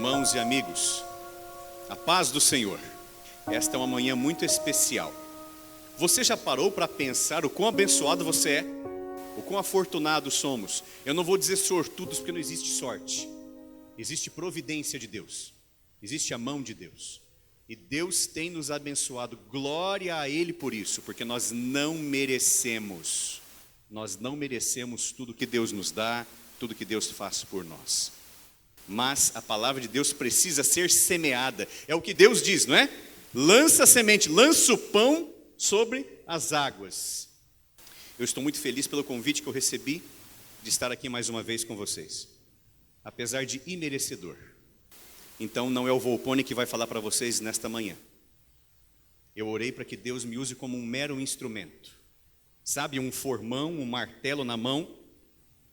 Irmãos e amigos, a paz do Senhor. Esta é uma manhã muito especial. Você já parou para pensar o quão abençoado você é? O quão afortunados somos? Eu não vou dizer sortudos porque não existe sorte. Existe providência de Deus. Existe a mão de Deus. E Deus tem nos abençoado. Glória a Ele por isso, porque nós não merecemos. Nós não merecemos tudo que Deus nos dá, tudo que Deus faz por nós. Mas a palavra de Deus precisa ser semeada. É o que Deus diz, não é? Lança a semente, lança o pão sobre as águas. Eu estou muito feliz pelo convite que eu recebi de estar aqui mais uma vez com vocês. Apesar de imerecedor. Então não é o Volpone que vai falar para vocês nesta manhã. Eu orei para que Deus me use como um mero instrumento. Sabe, um formão, um martelo na mão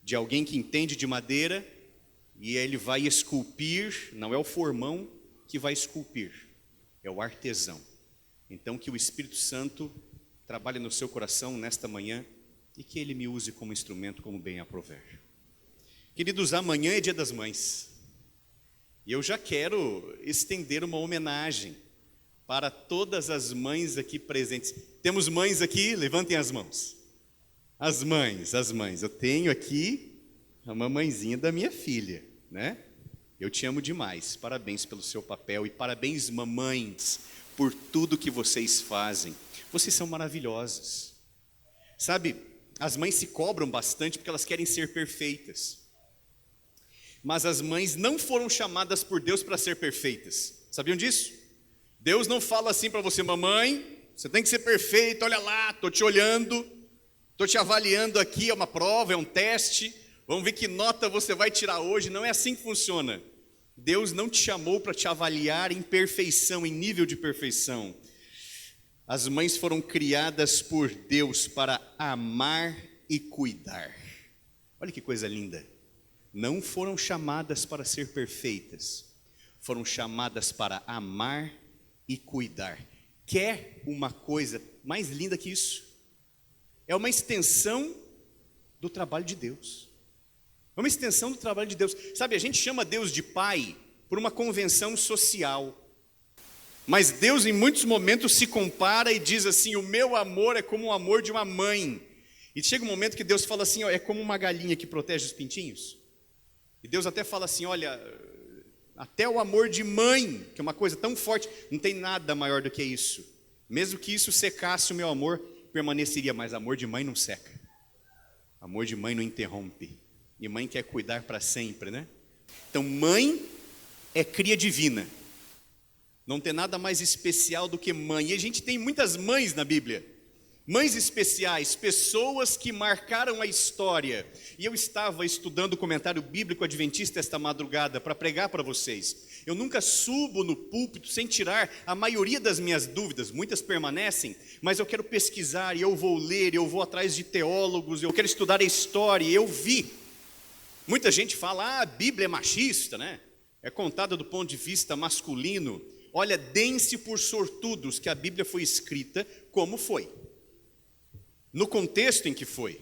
de alguém que entende de madeira, e ele vai esculpir. Não é o formão que vai esculpir, é o artesão. Então que o Espírito Santo trabalhe no seu coração nesta manhã e que Ele me use como instrumento, como bem aprouver. Queridos, amanhã é Dia das Mães. E eu já quero estender uma homenagem para todas as mães aqui presentes. Temos mães aqui? Levantem as mãos. As mães. Eu tenho aqui a mamãezinha da minha filha, né? Eu te amo demais. Parabéns pelo seu papel e parabéns, mamães, por tudo que vocês fazem. Vocês são maravilhosas. Sabe, as mães se cobram bastante porque elas querem ser perfeitas. Mas as mães não foram chamadas por Deus para ser perfeitas. Sabiam disso? Deus não fala assim para você: mamãe, você tem que ser perfeita, olha lá, estou te olhando, estou te avaliando aqui, é uma prova, é um teste, vamos ver que nota você vai tirar hoje. Não é assim que funciona. Deus não te chamou para te avaliar em perfeição, em nível de perfeição. As mães foram criadas por Deus para amar e cuidar. Olha que coisa linda. Não foram chamadas para ser perfeitas, foram chamadas para amar e cuidar. Quer uma coisa mais linda que isso? É uma extensão do trabalho de Deus. É uma extensão do trabalho de Deus. Sabe, a gente chama Deus de Pai por uma convenção social. Mas Deus em muitos momentos se compara e diz assim: o meu amor é como o amor de uma mãe. E chega um momento que Deus fala assim: ó, é como uma galinha que protege os pintinhos. E Deus até fala assim: olha, até o amor de mãe, que é uma coisa tão forte, não tem nada maior do que isso. Mesmo que isso secasse, o meu amor permaneceria, mas amor de mãe não seca. Amor de mãe não interrompe. E mãe quer cuidar para sempre, né? Então mãe é cria divina. Não tem nada mais especial do que mãe. E a gente tem muitas mães na Bíblia. Mães especiais, pessoas que marcaram a história. E eu estava estudando o comentário bíblico adventista esta madrugada para pregar para vocês. Eu nunca subo no púlpito sem tirar a maioria das minhas dúvidas. Muitas permanecem, mas eu quero pesquisar, e eu vou ler, eu vou atrás de teólogos, eu quero estudar a história. E eu vi. Muita gente fala: a Bíblia é machista, né? É contada do ponto de vista masculino. Olha, deem-se por sortudos que a Bíblia foi escrita como foi. No contexto em que foi.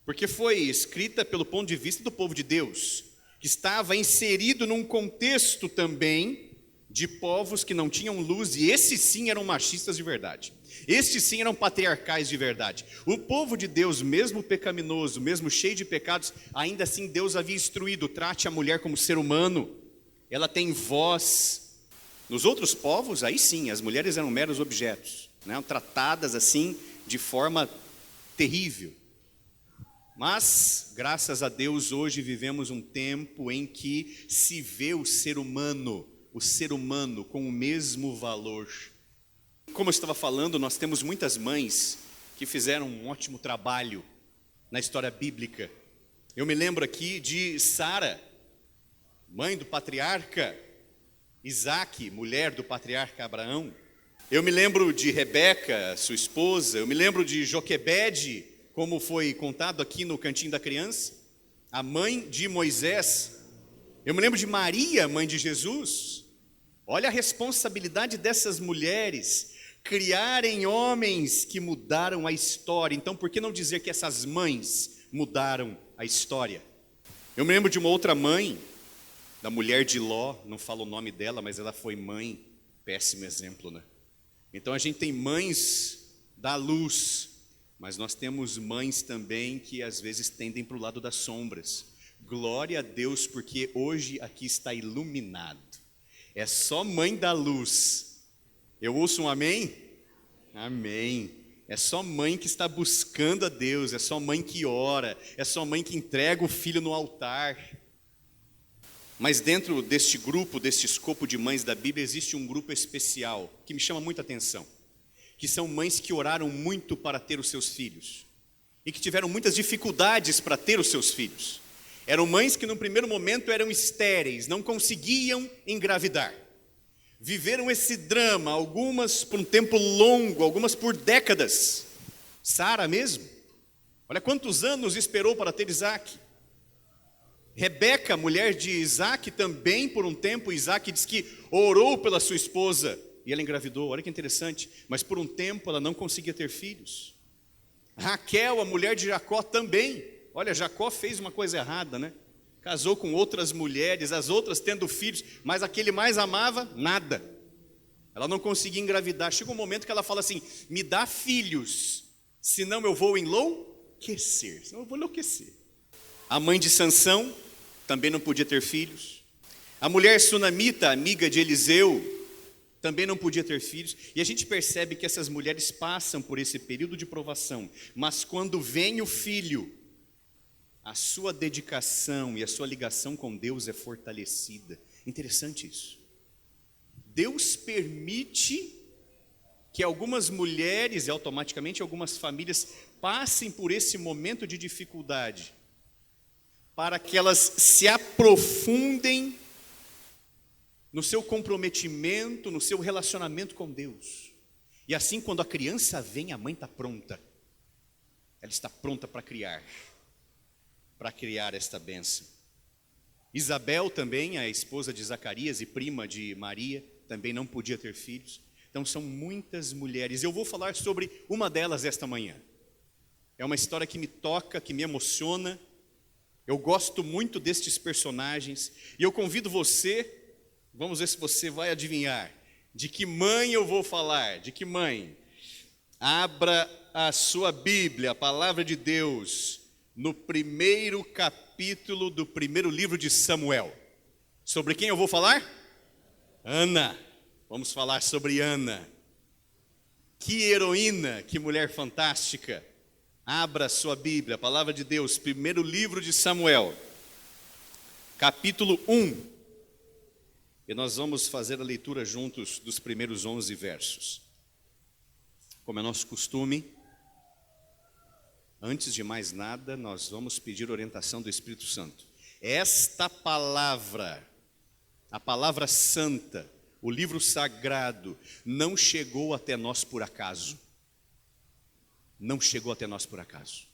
Porque foi escrita pelo ponto de vista do povo de Deus, que estava inserido num contexto também de povos que não tinham luz, e esses sim eram machistas de verdade. Estes sim eram patriarcais de verdade. O povo de Deus, mesmo pecaminoso, mesmo cheio de pecados, ainda assim Deus havia instruído: trate a mulher como ser humano, ela tem voz. Nos outros povos, aí sim, as mulheres eram meros objetos, né? Tratadas assim de forma terrível. Mas, graças a Deus, hoje vivemos um tempo em que se vê o ser humano com o mesmo valor. Como eu estava falando, nós temos muitas mães que fizeram um ótimo trabalho na história bíblica. Eu me lembro aqui de Sara, mãe do patriarca Isaac, mulher do patriarca Abraão. Eu me lembro de Rebeca, sua esposa. Eu me lembro de Joquebede, como foi contado aqui no Cantinho da Criança, a mãe de Moisés. Eu me lembro de Maria, mãe de Jesus. Olha a responsabilidade dessas mulheres, criarem homens que mudaram a história. Então, por que não dizer que essas mães mudaram a história? Eu me lembro de uma outra mãe, da mulher de Ló, não falo o nome dela, mas ela foi mãe, péssimo exemplo, né? Então a gente tem mães da luz, mas nós temos mães também que às vezes tendem para o lado das sombras. Glória a Deus, porque hoje aqui está iluminado. É só mãe da luz. Eu ouço um amém? Amém. É só mãe que está buscando a Deus, é só mãe que ora, é só mãe que entrega o filho no altar. Mas dentro deste grupo, deste escopo de mães da Bíblia, existe um grupo especial que me chama muita atenção, que são mães que oraram muito para ter os seus filhos e que tiveram muitas dificuldades para ter os seus filhos. Eram mães que no primeiro momento eram estéreis, não conseguiam engravidar. Viveram esse drama, algumas por um tempo longo, algumas por décadas. Sara mesmo, olha quantos anos esperou para ter Isaac. Rebeca, mulher de Isaac, também por um tempo, Isaac diz que orou pela sua esposa e ela engravidou, olha que interessante, mas por um tempo ela não conseguia ter filhos. Raquel, a mulher de Jacó, também, olha, Jacó fez uma coisa errada, né? Casou com outras mulheres, as outras tendo filhos, mas a que ele mais amava, nada. Ela não conseguia engravidar. Chega um momento que ela fala assim: me dá filhos, senão eu vou enlouquecer, senão eu vou enlouquecer. A mãe de Sansão também não podia ter filhos. A mulher sunamita, amiga de Eliseu, também não podia ter filhos. E a gente percebe que essas mulheres passam por esse período de provação, mas quando vem o filho, a sua dedicação e a sua ligação com Deus é fortalecida. Interessante isso. Deus permite que algumas mulheres e automaticamente algumas famílias passem por esse momento de dificuldade, para que elas se aprofundem no seu comprometimento, no seu relacionamento com Deus. E assim, quando a criança vem, a mãe está pronta. Ela está pronta para criar esta bênção. Isabel também, a esposa de Zacarias e prima de Maria, também não podia ter filhos. Então são muitas mulheres. Eu vou falar sobre uma delas esta manhã. É uma história que me toca, que me emociona. Eu gosto muito destes personagens. E eu convido você, vamos ver se você vai adivinhar, de que mãe eu vou falar, de que mãe. Abra a sua Bíblia, a palavra de Deus, no primeiro capítulo do primeiro livro de Samuel. Sobre quem eu vou falar? Ana. Vamos falar sobre Ana. Que heroína, que mulher fantástica. Abra sua Bíblia, a palavra de Deus, primeiro livro de Samuel, capítulo 1. E nós vamos fazer a leitura juntos dos primeiros 11 versos. Como é nosso costume, antes de mais nada, nós vamos pedir orientação do Espírito Santo. Esta palavra, a palavra santa, o livro sagrado, não chegou até nós por acaso. Não chegou até nós por acaso.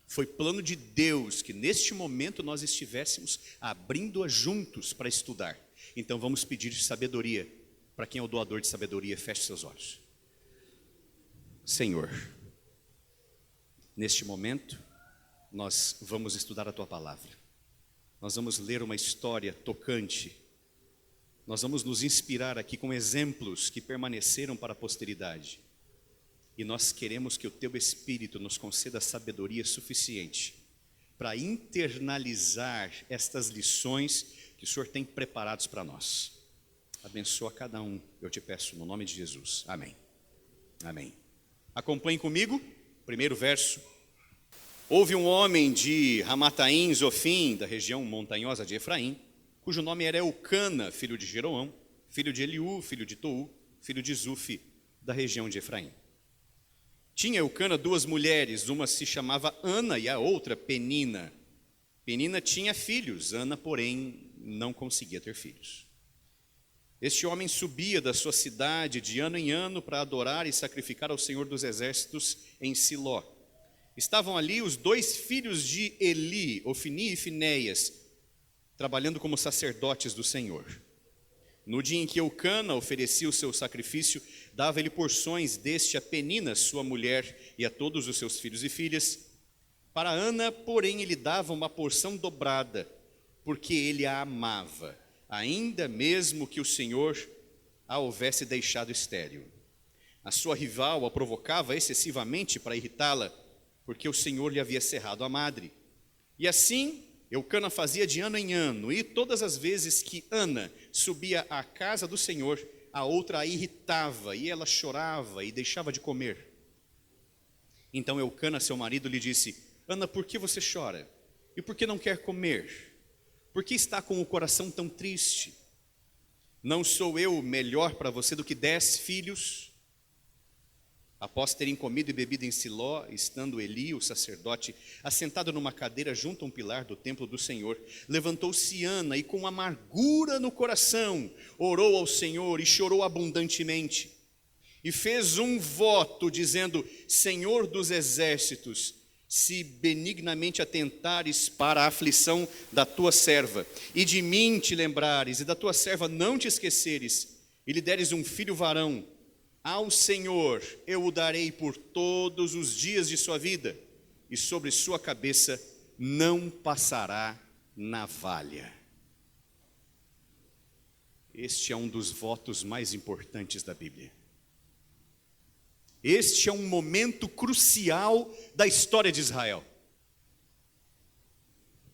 Foi plano de Deus que neste momento nós estivéssemos abrindo-a juntos para estudar. Então vamos pedir sabedoria. Para quem é o doador de sabedoria, feche seus olhos. Senhor, neste momento, nós vamos estudar a Tua palavra. Nós vamos ler uma história tocante. Nós vamos nos inspirar aqui com exemplos que permaneceram para a posteridade. E nós queremos que o Teu Espírito nos conceda sabedoria suficiente para internalizar estas lições que o Senhor tem preparados para nós. Abençoa cada um, eu te peço, no nome de Jesus. Amém. Amém. Acompanhe comigo, primeiro verso. Houve um homem de Ramataim, Zofim, da região montanhosa de Efraim, cujo nome era Eucana, filho de Jeroão, filho de Eliú, filho de Tou, filho de Zufi, da região de Efraim. Tinha Eucana duas mulheres, uma se chamava Ana e a outra Penina. Penina tinha filhos, Ana, porém, não conseguia ter filhos. Este homem subia da sua cidade de ano em ano para adorar e sacrificar ao Senhor dos Exércitos em Siló. Estavam ali os dois filhos de Eli, Ofni e Finéias, trabalhando como sacerdotes do Senhor. No dia em que Eucana oferecia o seu sacrifício, dava-lhe porções deste a Penina, sua mulher, e a todos os seus filhos e filhas. Para Ana, porém, ele dava uma porção dobrada, porque ele a amava, ainda mesmo que o Senhor a houvesse deixado estéril. A sua rival a provocava excessivamente para irritá-la, porque o Senhor lhe havia cerrado a madre. E assim, Eucana fazia de ano em ano, e todas as vezes que Ana subia à casa do Senhor, a outra a irritava, e ela chorava e deixava de comer. Então Eucana, seu marido, lhe disse: Ana, por que você chora? E por que não quer comer? Por que está com o coração tão triste? Não sou eu melhor para você do que 10 filhos? Após terem comido e bebido em Siló, estando Eli, o sacerdote, assentado numa cadeira junto a um pilar do templo do Senhor, levantou-se Ana e com amargura no coração orou ao Senhor e chorou abundantemente. E fez um voto dizendo: Senhor dos exércitos, se benignamente atentares para a aflição da tua serva, e de mim te lembrares, e da tua serva não te esqueceres, e lhe deres um filho varão, ao Senhor eu o darei por todos os dias de sua vida, e sobre sua cabeça não passará navalha. Este é um dos votos mais importantes da Bíblia. Este é um momento crucial da história de Israel.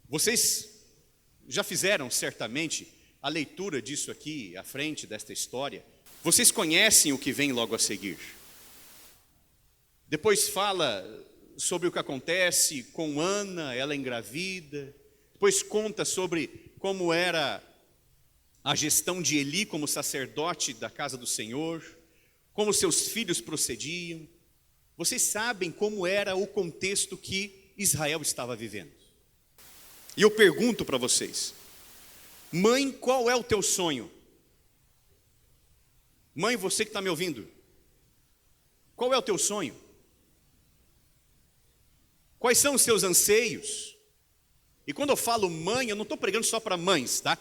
Vocês já fizeram certamente a leitura disso aqui à frente desta história. Vocês conhecem o que vem logo a seguir. Depois fala sobre o que acontece com Ana, ela engravida. Depois conta sobre como era a gestão de Eli como sacerdote da casa do Senhor, como seus filhos procediam. Vocês sabem como era o contexto que Israel estava vivendo. E eu pergunto para vocês: mãe, qual é o teu sonho? Mãe, você que está me ouvindo, qual é o teu sonho? Quais são os seus anseios? E quando eu falo mãe, eu não estou pregando só para mães, tá?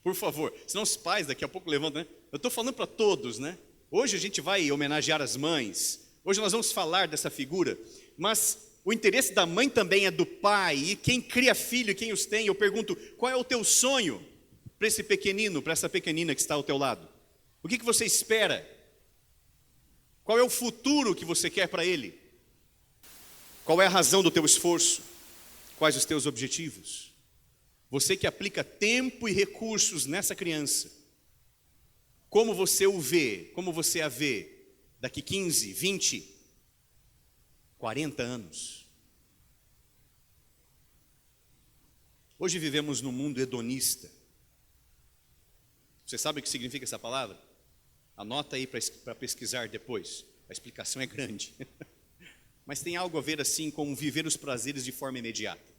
Por favor, senão os pais daqui a pouco levantam, né? Eu estou falando para todos, né? Hoje a gente vai homenagear as mães, hoje nós vamos falar dessa figura, mas o interesse da mãe também é do pai, e quem cria filho e quem os tem, eu pergunto: qual é o teu sonho para esse pequenino, para essa pequenina que está ao teu lado? O que você espera? Qual é o futuro que você quer para ele? Qual é a razão do teu esforço? Quais os teus objetivos? Você que aplica tempo e recursos nessa criança, como você o vê, como você a vê daqui 15, 20, 40 anos? Hoje vivemos num mundo hedonista. Você sabe o que significa essa palavra? Anota aí para pesquisar depois, a explicação é grande. Mas tem algo a ver assim com viver os prazeres de forma imediata.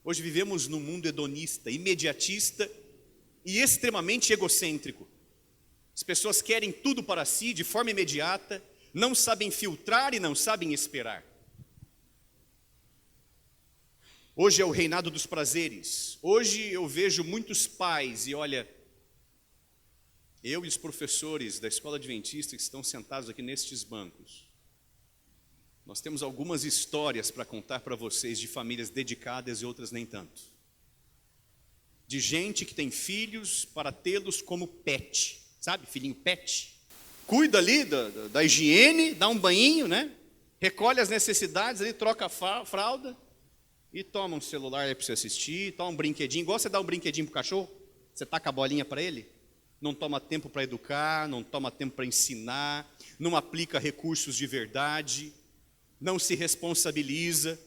Hoje vivemos num mundo hedonista, imediatista e extremamente egocêntrico. As pessoas querem tudo para si de forma imediata, não sabem filtrar e não sabem esperar. Hoje é o reinado dos prazeres. Hoje eu vejo muitos pais, e olha, eu e os professores da escola adventista que estão sentados aqui nestes bancos, nós temos algumas histórias para contar para vocês de famílias dedicadas e outras nem tanto. De gente que tem filhos para tê-los como pet, sabe, filhinho pet. Cuida ali da higiene, dá um banhinho, né? Recolhe as necessidades ali, troca a fralda e toma um celular aí para você assistir, toma um brinquedinho, igual você dá um brinquedinho para o cachorro, você taca a bolinha para ele. Não toma tempo para educar, não toma tempo para ensinar, não aplica recursos de verdade, não se responsabiliza,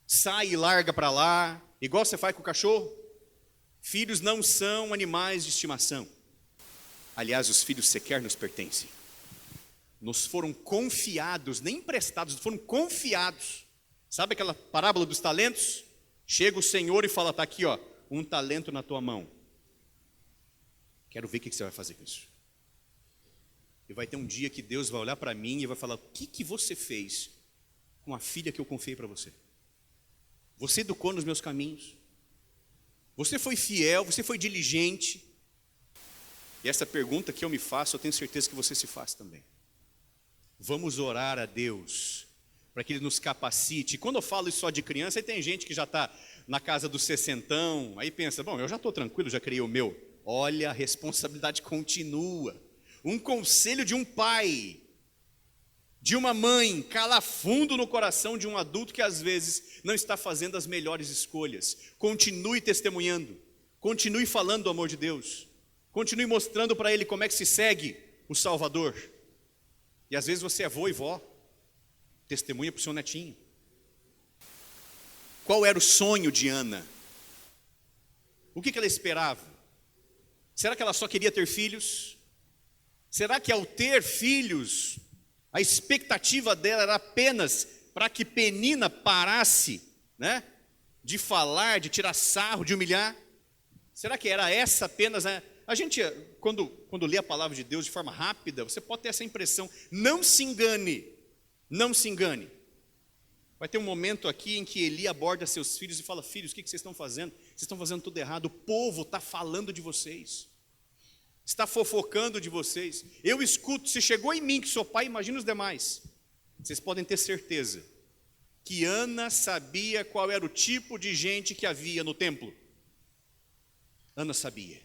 sai e larga para lá, igual você faz com o cachorro. Filhos não são animais de estimação. Aliás, os filhos sequer nos pertencem. Nos foram confiados, nem emprestados, foram confiados. Sabe aquela parábola dos talentos? Chega o Senhor e fala: está aqui, ó, um talento na tua mão. Quero ver o que você vai fazer com isso. E vai ter um dia que Deus vai olhar para mim e vai falar: o que você fez com a filha que eu confiei para você? Você educou nos meus caminhos, você foi fiel, você foi diligente. E essa pergunta que eu me faço, eu tenho certeza que você se faz também. Vamos orar a Deus para que Ele nos capacite. E quando eu falo isso só de criança, aí tem gente que já está na casa do sessentão, aí pensa, bom, eu já estou tranquilo, já criei o meu. Olha, a responsabilidade continua. Um conselho de um pai, de uma mãe, cala fundo no coração de um adulto que às vezes não está fazendo as melhores escolhas. Continue testemunhando, continue falando do amor de Deus, continue mostrando para ele como é que se segue o Salvador. E às vezes você é avô e vó, testemunha para o seu netinho. Qual era o sonho de Ana? O que ela esperava? Será que ela só queria ter filhos? Será que ao ter filhos, a expectativa dela era apenas para que Penina parasse, né, de falar, de tirar sarro, de humilhar? Será que era essa apenas? Né? A gente, quando lê a palavra de Deus de forma rápida, você pode ter essa impressão. Não se engane, não se engane. Vai ter um momento aqui em que Eli aborda seus filhos e fala, filhos, o que vocês estão fazendo? Vocês estão fazendo tudo errado, o povo está falando de vocês. Está fofocando de vocês. Eu escuto, se chegou em mim que sou pai, imagina os demais. Vocês podem ter certeza que Ana sabia qual era o tipo de gente que havia no templo. Ana sabia.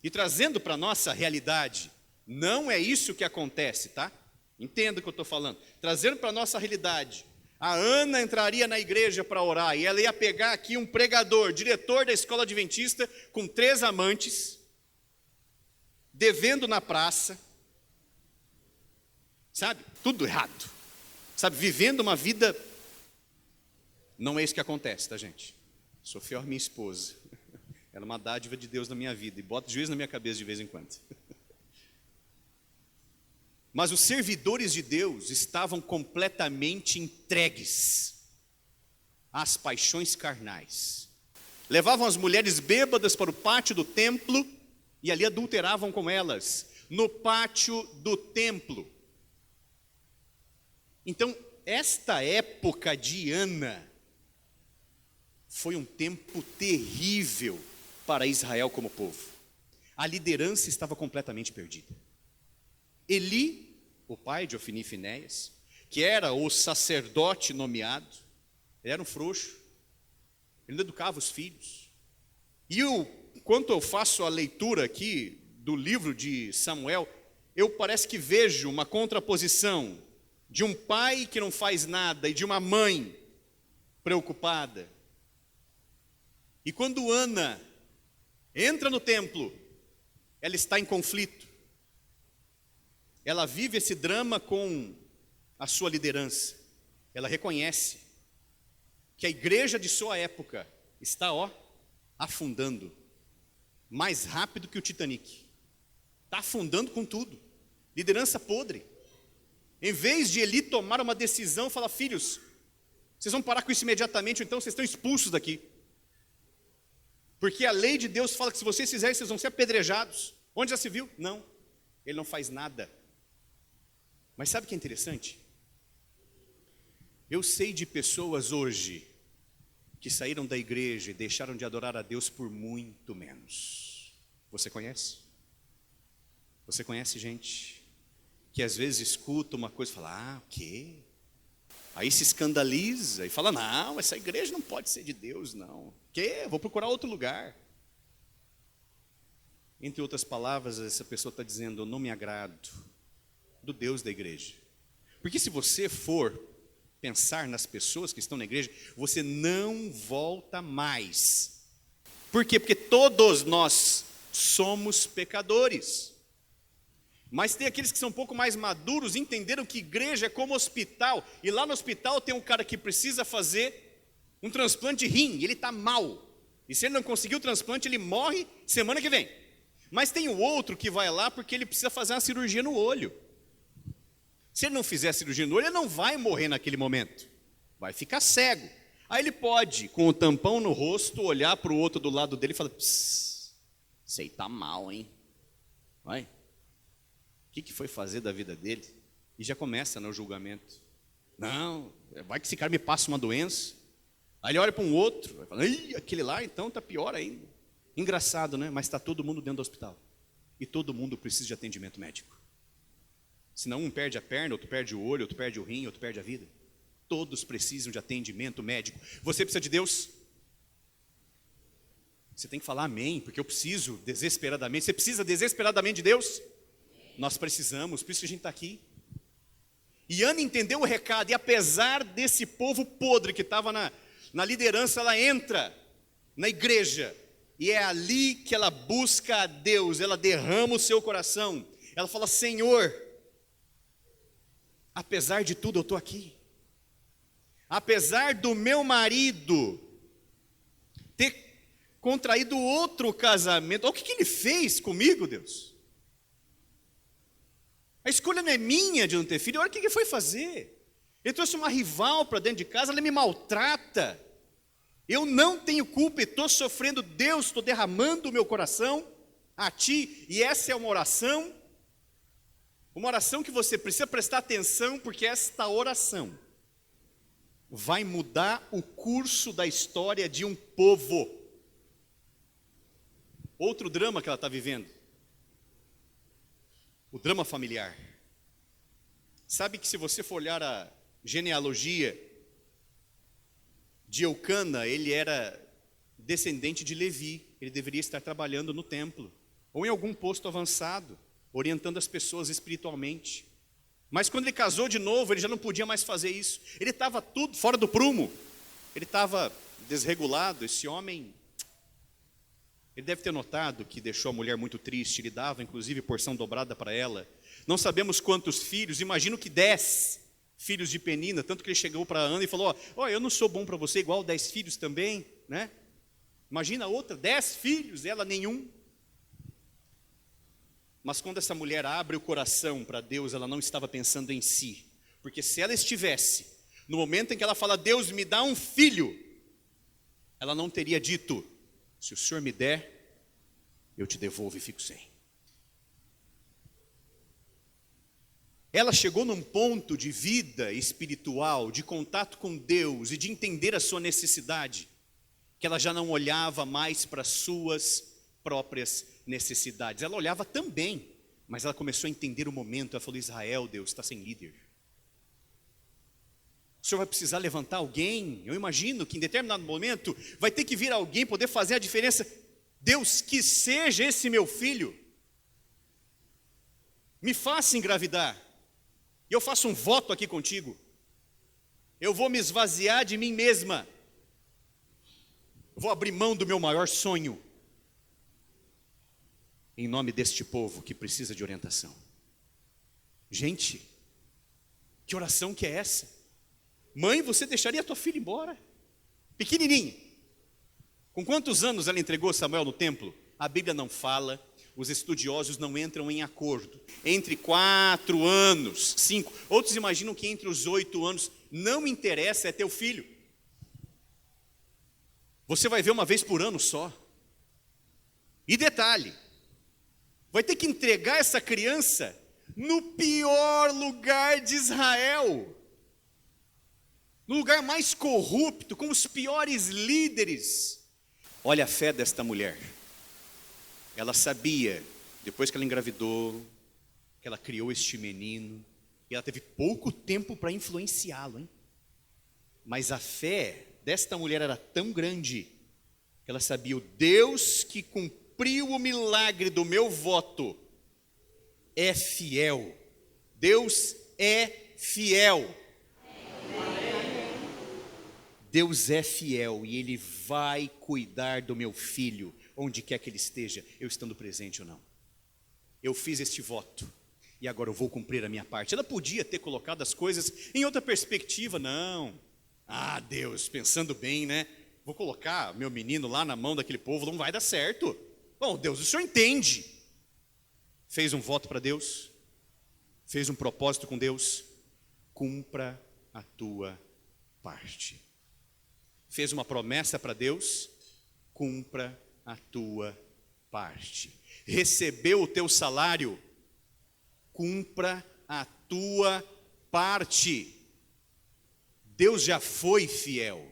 E trazendo para a nossa realidade, não é isso que acontece, tá? Entenda o que eu estou falando. Trazendo para a nossa realidade, a Ana entraria na igreja para orar e ela ia pegar aqui um pregador, diretor da escola adventista, com 3 amantes, devendo na praça, sabe? Tudo errado, sabe? Vivendo uma vida. Não é isso que acontece, tá, gente? Sou fiel à minha esposa, ela é uma dádiva de Deus na minha vida e bota juízo na minha cabeça de vez em quando. Mas os servidores de Deus estavam completamente entregues às paixões carnais. Levavam as mulheres bêbadas para o pátio do templo e ali adulteravam com elas, no pátio do templo. Então, esta época de Ana foi um tempo terrível para Israel como povo. A liderança estava completamente perdida. Eli, o pai de Ofni e Finéias, que era o sacerdote nomeado, ele era um frouxo, ele não educava os filhos. E quando eu faço a leitura aqui do livro de Samuel, eu parece que vejo uma contraposição de um pai que não faz nada e de uma mãe preocupada. E quando Ana entra no templo, ela está em conflito. Ela vive esse drama com a sua liderança. Ela reconhece que a igreja de sua época está, afundando. Mais rápido que o Titanic. Está afundando com tudo. Liderança podre. Em vez de Eli tomar uma decisão, fala, filhos, vocês vão parar com isso imediatamente, ou então vocês estão expulsos daqui. Porque a lei de Deus fala que se vocês fizerem, vocês vão ser apedrejados. Onde já se viu? Não. Ele não faz nada. Mas sabe o que é interessante? Eu sei de pessoas hoje que saíram da igreja e deixaram de adorar a Deus por muito menos. Você conhece? Você conhece gente que às vezes escuta uma coisa e fala, o quê? Aí se escandaliza e fala, não, essa igreja não pode ser de Deus, não. O quê? Vou procurar outro lugar. Entre outras palavras, essa pessoa está dizendo, eu não me agrado do Deus da igreja. Porque se você for pensar nas pessoas que estão na igreja, você não volta mais. Por quê? Porque todos nós somos pecadores. Mas tem aqueles que são um pouco mais maduros, entenderam que igreja é como hospital, e lá no hospital tem um cara que precisa fazer um transplante de rim, e ele está mal. E se ele não conseguir o transplante, ele morre semana que vem. Mas tem o outro que vai lá porque ele precisa fazer uma cirurgia no olho. Se ele não fizer a cirurgia no olho, ele não vai morrer naquele momento. Vai ficar cego. Aí ele pode, com o tampão no rosto, olhar para o outro do lado dele e falar, sei, tá mal, hein? Vai. O que foi fazer da vida dele? E já começa no julgamento. Não, vai que esse cara me passa uma doença. Aí ele olha para um outro, vai falar, aquele lá então está pior ainda. Engraçado, né? Mas está todo mundo dentro do hospital. E todo mundo precisa de atendimento médico. Senão um perde a perna, outro perde o olho, outro perde o rim, outro perde a vida. Todos precisam de atendimento médico. Você precisa de Deus? Você tem que falar amém, porque eu preciso desesperadamente. Você precisa desesperadamente de Deus? Nós precisamos, por isso que a gente está aqui. E Ana entendeu o recado, e apesar desse povo podre que estava na liderança, ela entra na igreja, e é ali que ela busca a Deus, ela derrama o seu coração, ela fala: Senhor, apesar de tudo eu estou aqui, apesar do meu marido ter contraído outro casamento, olha o que ele fez comigo, Deus. A escolha não é minha de não ter filho, olha o que ele foi fazer. Ele trouxe uma rival para dentro de casa, ela me maltrata. Eu não tenho culpa e estou sofrendo. Deus, estou derramando o meu coração a Ti. E essa é uma oração que você precisa prestar atenção, porque esta oração vai mudar o curso da história de um povo. Outro drama que ela está vivendo. O drama familiar. Sabe que se você for olhar a genealogia de Eucana, ele era descendente de Levi. Ele deveria estar trabalhando no templo, ou em algum posto avançado, orientando as pessoas espiritualmente. Mas quando ele casou de novo, ele já não podia mais fazer isso. Ele estava tudo fora do prumo. Ele estava desregulado. Esse homem, ele deve ter notado que deixou a mulher muito triste. Ele dava, inclusive, porção dobrada para ela. Não sabemos quantos filhos, imagino que 10 filhos de Penina, tanto que ele chegou para Ana e falou: ó, eu não sou bom para você, igual 10 filhos também, né? Imagina a outra, 10 filhos, ela nenhum. Mas quando essa mulher abre o coração para Deus, ela não estava pensando em si. Porque se ela estivesse, no momento em que ela fala: Deus, me dá um filho, ela não teria dito: se o Senhor me der, eu te devolvo e fico sem. Ela chegou num ponto de vida espiritual, de contato com Deus e de entender a sua necessidade, que ela já não olhava mais para as suas próprias necessidades. Ela olhava também, mas ela começou a entender o momento. Ela falou: Israel, Deus, está sem líder. O Senhor vai precisar levantar alguém. Eu imagino que em determinado momento vai ter que vir alguém poder fazer a diferença. Deus, que seja esse meu filho. Me faça engravidar. E eu faço um voto aqui contigo. Eu vou me esvaziar de mim mesma. Vou abrir mão do meu maior sonho, em nome deste povo que precisa de orientação. Gente, que oração que é essa? Mãe, você deixaria a tua filha embora? Pequenininha. Com quantos anos ela entregou Samuel no templo? A Bíblia não fala. Os estudiosos não entram em acordo. Entre 4 anos, 5. Outros imaginam que entre os 8 anos. Não interessa, é teu filho. Você vai ver uma vez por ano só. E detalhe, vai ter que entregar essa criança no pior lugar de Israel. No lugar mais corrupto, com os piores líderes. Olha a fé desta mulher. Ela sabia, depois que ela engravidou, que ela criou este menino, e ela teve pouco tempo para influenciá-lo, hein? Mas a fé desta mulher era tão grande, que ela sabia: o Deus que cumpriu o milagre do meu voto é fiel. Deus é fiel. Deus é fiel e Ele vai cuidar do meu filho, onde quer que ele esteja, eu estando presente ou não. Eu fiz este voto e agora eu vou cumprir a minha parte. Ela podia ter colocado as coisas em outra perspectiva. Não. Ah, Deus, pensando bem, né? Vou colocar meu menino lá na mão daquele povo, não vai dar certo. Bom, Deus, o Senhor entende. Fez um voto para Deus, fez um propósito com Deus. Cumpra a tua parte. Fez uma promessa para Deus, cumpra a tua parte. Recebeu o teu salário, cumpra a tua parte. Deus já foi fiel,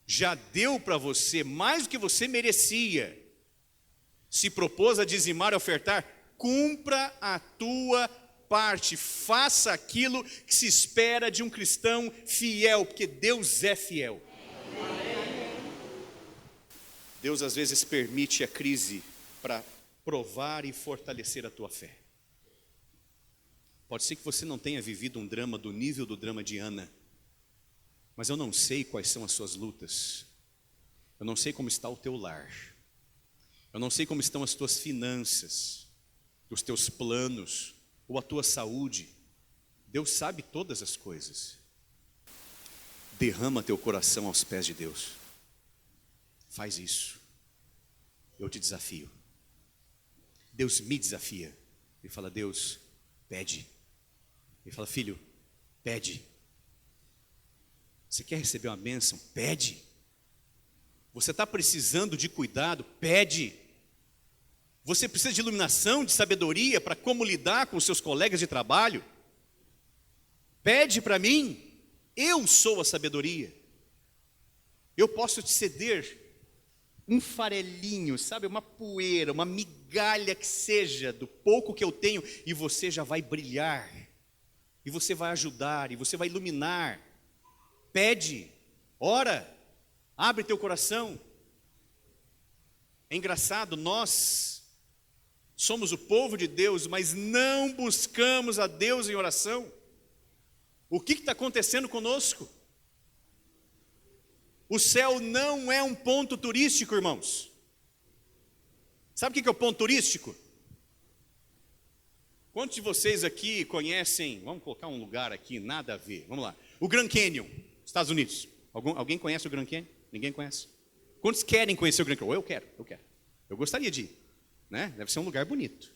já deu para você mais do que você merecia. Se propôs a dizimar e ofertar, cumpra a tua parte, faça aquilo que se espera de um cristão fiel, porque Deus é fiel. Deus às vezes permite a crise para provar e fortalecer a tua fé. Pode ser que você não tenha vivido um drama do nível do drama de Ana, mas eu não sei quais são as suas lutas, eu não sei como está o teu lar, eu não sei como estão as tuas finanças, os teus planos, ou a tua saúde. Deus sabe todas as coisas. Derrama teu coração aos pés de Deus. Faz isso. Eu te desafio. Deus me desafia. Ele fala: Deus, pede. Ele fala: filho, pede. Você quer receber uma bênção? Pede. Você está precisando de cuidado? Pede. Você precisa de iluminação, de sabedoria para como lidar com os seus colegas de trabalho? Pede para mim. Eu sou a sabedoria. Eu posso te ceder um farelinho, sabe, uma poeira, uma migalha que seja do pouco que eu tenho, e você já vai brilhar, e você vai ajudar, e você vai iluminar. Pede, ora, abre teu coração. É engraçado, nós somos o povo de Deus, mas não buscamos a Deus em oração. O que está acontecendo conosco? O céu não é um ponto turístico, irmãos. Sabe o que é o ponto turístico? Quantos de vocês aqui conhecem, vamos colocar um lugar aqui, nada a ver, vamos lá, o Grand Canyon, Estados Unidos. Alguém conhece o Grand Canyon? Ninguém conhece? Quantos querem conhecer o Grand Canyon? Eu quero. Eu gostaria de ir, né? Deve ser um lugar bonito.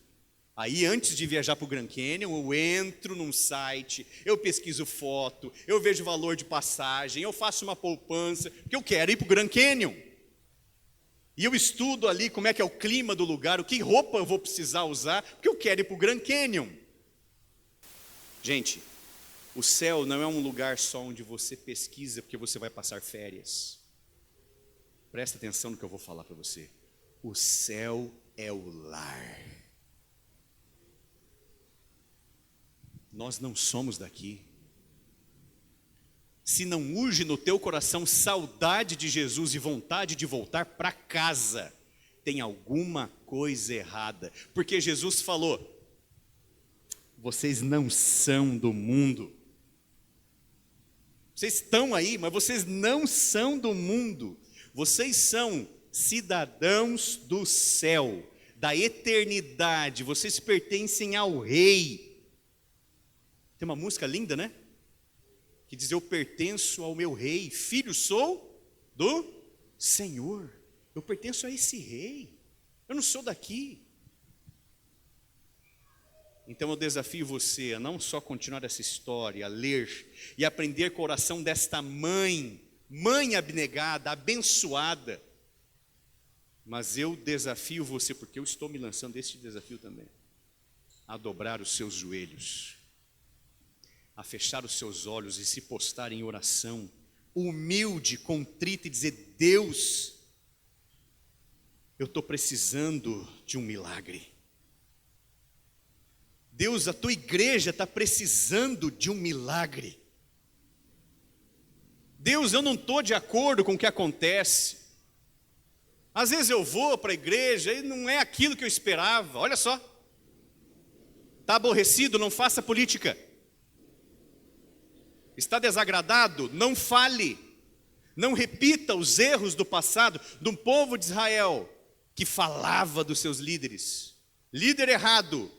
Aí, antes de viajar para o Grand Canyon, eu entro num site, eu pesquiso foto, eu vejo valor de passagem, eu faço uma poupança, porque eu quero ir para o Grand Canyon. E eu estudo ali como é que é o clima do lugar, o que roupa eu vou precisar usar, porque eu quero ir para o Grand Canyon. Gente, o céu não é um lugar só onde você pesquisa porque você vai passar férias. Presta atenção no que eu vou falar para você. O céu é o lar. Nós não somos daqui. Se não urge no teu coração saudade de Jesus e vontade de voltar para casa, tem alguma coisa errada. Porque Jesus falou: vocês não são do mundo. Vocês estão aí, mas vocês não são do mundo. Vocês são cidadãos do céu, da eternidade. Vocês pertencem ao Rei. Tem uma música linda, né? Que diz: eu pertenço ao meu Rei, filho sou do Senhor. Eu pertenço a esse Rei. Eu não sou daqui. Então eu desafio você a não só continuar essa história, a ler e aprender com a oração desta mãe abnegada, abençoada. Mas eu desafio você, porque eu estou me lançando este desafio também, a dobrar os seus joelhos, a fechar os seus olhos e se postar em oração, humilde, contrita, e dizer: Deus, eu estou precisando de um milagre. Deus, a tua igreja está precisando de um milagre. Deus, eu não estou de acordo com o que acontece. Às vezes eu vou para a igreja e não é aquilo que eu esperava. Olha só, está aborrecido, não faça política. Está desagradado, não fale. Não repita os erros do passado de um povo de Israel que falava dos seus líderes. Líder errado,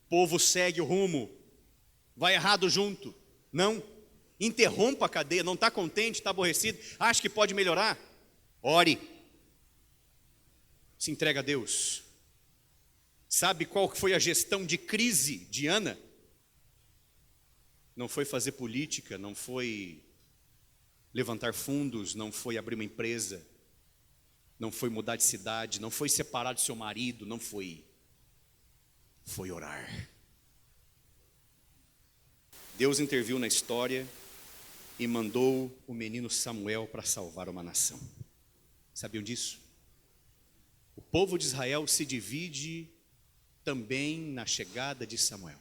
povo segue o rumo, vai errado junto. Não, interrompa a cadeia. Não está contente, está aborrecido, acha que pode melhorar? Ore, se entrega a Deus. Sabe qual foi a gestão de crise de Ana? Não foi fazer política, não foi levantar fundos, não foi abrir uma empresa, não foi mudar de cidade, não foi separar do seu marido, não foi. Foi orar. Deus interviu na história e mandou o menino Samuel para salvar uma nação. Sabiam disso? O povo de Israel se divide também na chegada de Samuel.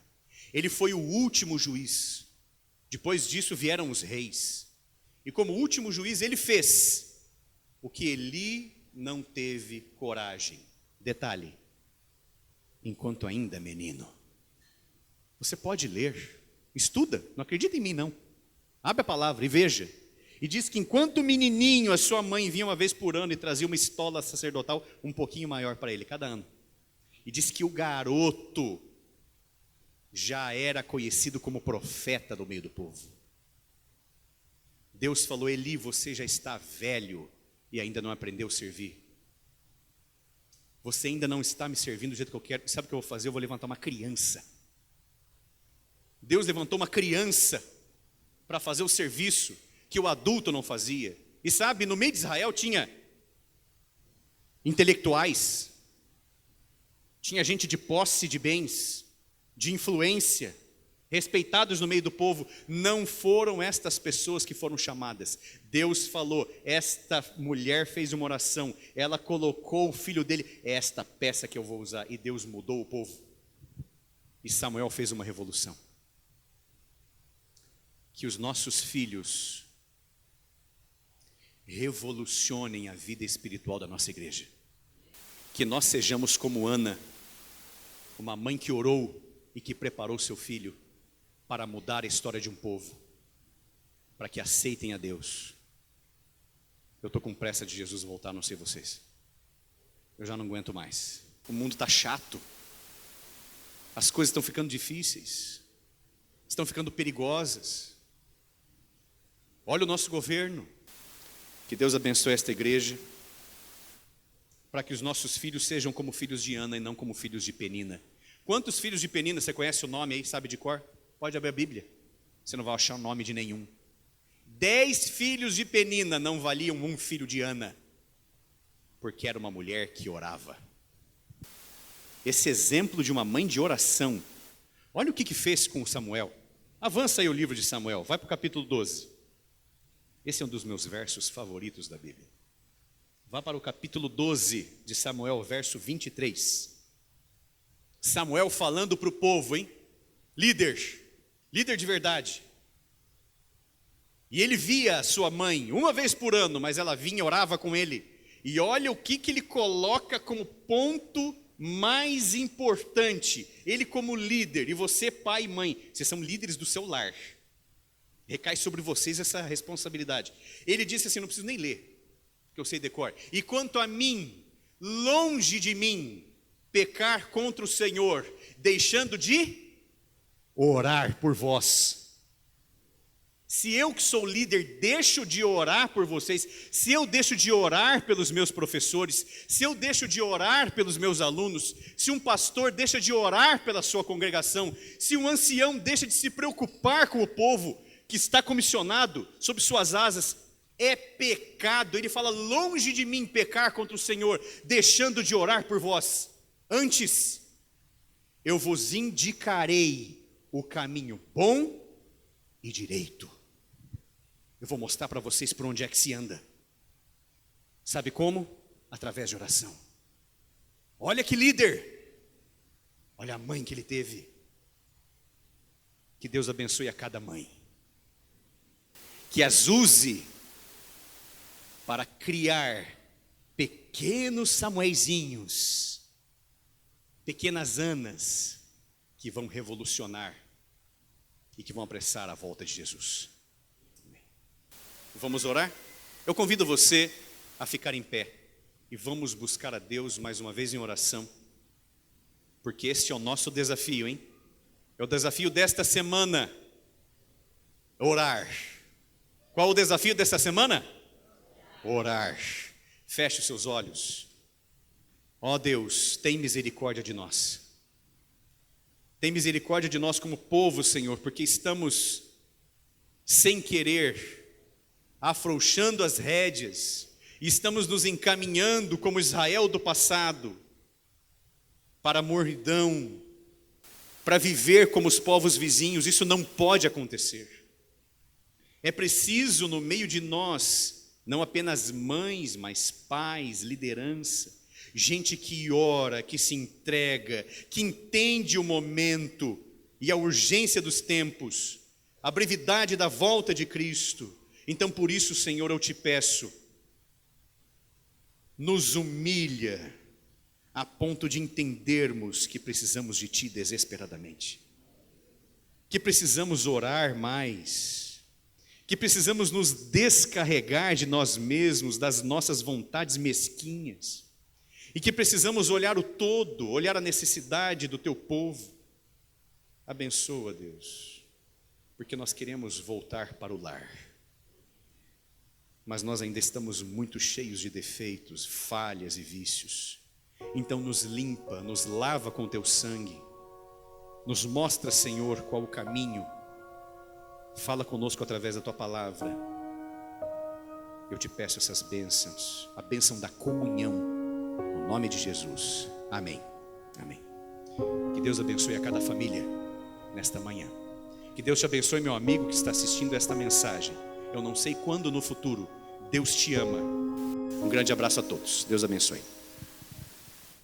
Ele foi o último juiz. Depois disso vieram os reis. E como último juiz, ele fez o que Eli não teve coragem. Detalhe, enquanto ainda menino. Você pode ler, estuda, não acredita em mim não. Abre a palavra e veja. E diz que enquanto menininho, a sua mãe vinha uma vez por ano e trazia uma estola sacerdotal um pouquinho maior para ele, cada ano. E diz que o garoto já era conhecido como profeta do meio do povo. Deus falou: Eli, você já está velho e ainda não aprendeu a servir. Você ainda não está me servindo do jeito que eu quero. Sabe o que eu vou fazer? Eu vou levantar uma criança. Deus levantou uma criança para fazer o serviço que o adulto não fazia. E sabe, no meio de Israel tinha intelectuais, tinha gente de posse de bens, de influência, respeitados no meio do povo. Não foram estas pessoas que foram chamadas. Deus falou: esta mulher fez uma oração, ela colocou o filho dele, é esta peça que eu vou usar. E Deus mudou o povo. E Samuel fez uma revolução. Que os nossos filhos revolucionem a vida espiritual da nossa igreja. Que nós sejamos como Ana, uma mãe que orou e que preparou seu filho para mudar a história de um povo, para que aceitem a Deus. Eu estou com pressa de Jesus voltar, não sei vocês. Eu já não aguento mais. O mundo está chato. As coisas estão ficando difíceis. Estão ficando perigosas. Olha o nosso governo. Que Deus abençoe esta igreja, para que os nossos filhos sejam como filhos de Ana e não como filhos de Penina. Quantos filhos de Penina, você conhece o nome aí, sabe de cor? Pode abrir a Bíblia, você não vai achar o nome de nenhum. 10 filhos de Penina não valiam um filho de Ana, porque era uma mulher que orava. Esse exemplo de uma mãe de oração, olha o que fez com Samuel. Avança aí o livro de Samuel, vai para o capítulo 12. Esse é um dos meus versos favoritos da Bíblia. Vá para o capítulo 12 de Samuel, verso 23. Samuel falando para o povo, hein? Líder de verdade. E ele via a sua mãe uma vez por ano, mas ela vinha e orava com ele. E olha o que ele coloca como ponto mais importante. Ele como líder, e você pai e mãe, vocês são líderes do seu lar. Recai sobre vocês essa responsabilidade. Ele disse assim, não preciso nem ler, porque eu sei decor. E quanto a mim, longe de mim, pecar contra o Senhor, deixando de orar por vós. Se eu que sou líder deixo de orar por vocês, se eu deixo de orar pelos meus professores, se eu deixo de orar pelos meus alunos, se um pastor deixa de orar pela sua congregação, se um ancião deixa de se preocupar com o povo que está comissionado sob suas asas, é pecado. Ele fala: longe de mim pecar contra o Senhor, deixando de orar por vós. Antes, eu vos indicarei o caminho bom e direito. Eu vou mostrar para vocês por onde é que se anda. Sabe como? Através de oração. Olha que líder. Olha a mãe que ele teve. Que Deus abençoe a cada mãe. Que as use para criar pequenos Samuelzinhos, pequenas Anas, que vão revolucionar e que vão apressar a volta de Jesus. Vamos orar? Eu convido você a ficar em pé e vamos buscar a Deus mais uma vez em oração, porque este é o nosso desafio, hein? É o desafio desta semana, orar. Qual o desafio desta semana? Orar. Feche os seus olhos. Ó Deus, tem misericórdia de nós. Tem misericórdia de nós como povo, Senhor, porque estamos, sem querer, afrouxando as rédeas, e estamos nos encaminhando como Israel do passado, para a mornidão, para viver como os povos vizinhos. Isso não pode acontecer. É preciso no meio de nós, não apenas mães, mas pais, liderança, gente que ora, que se entrega, que entende o momento e a urgência dos tempos, a brevidade da volta de Cristo. Então por isso, Senhor, eu te peço, nos humilha a ponto de entendermos que precisamos de Ti desesperadamente, que precisamos orar mais, que precisamos nos descarregar de nós mesmos, das nossas vontades mesquinhas, e que precisamos olhar o todo, olhar a necessidade do Teu povo. Abençoa, Deus, porque nós queremos voltar para o lar, mas nós ainda estamos muito cheios de defeitos, falhas e vícios. Então nos limpa, nos lava com Teu sangue, nos mostra, Senhor, qual o caminho. Fala conosco através da Tua palavra. Eu te peço essas bênçãos, a bênção da comunhão, no nome de Jesus. Amém. Amém. Que Deus abençoe a cada família nesta manhã. Que Deus te abençoe, meu amigo que está assistindo esta mensagem. Eu não sei quando no futuro. Deus te ama. Um grande abraço a todos. Deus abençoe.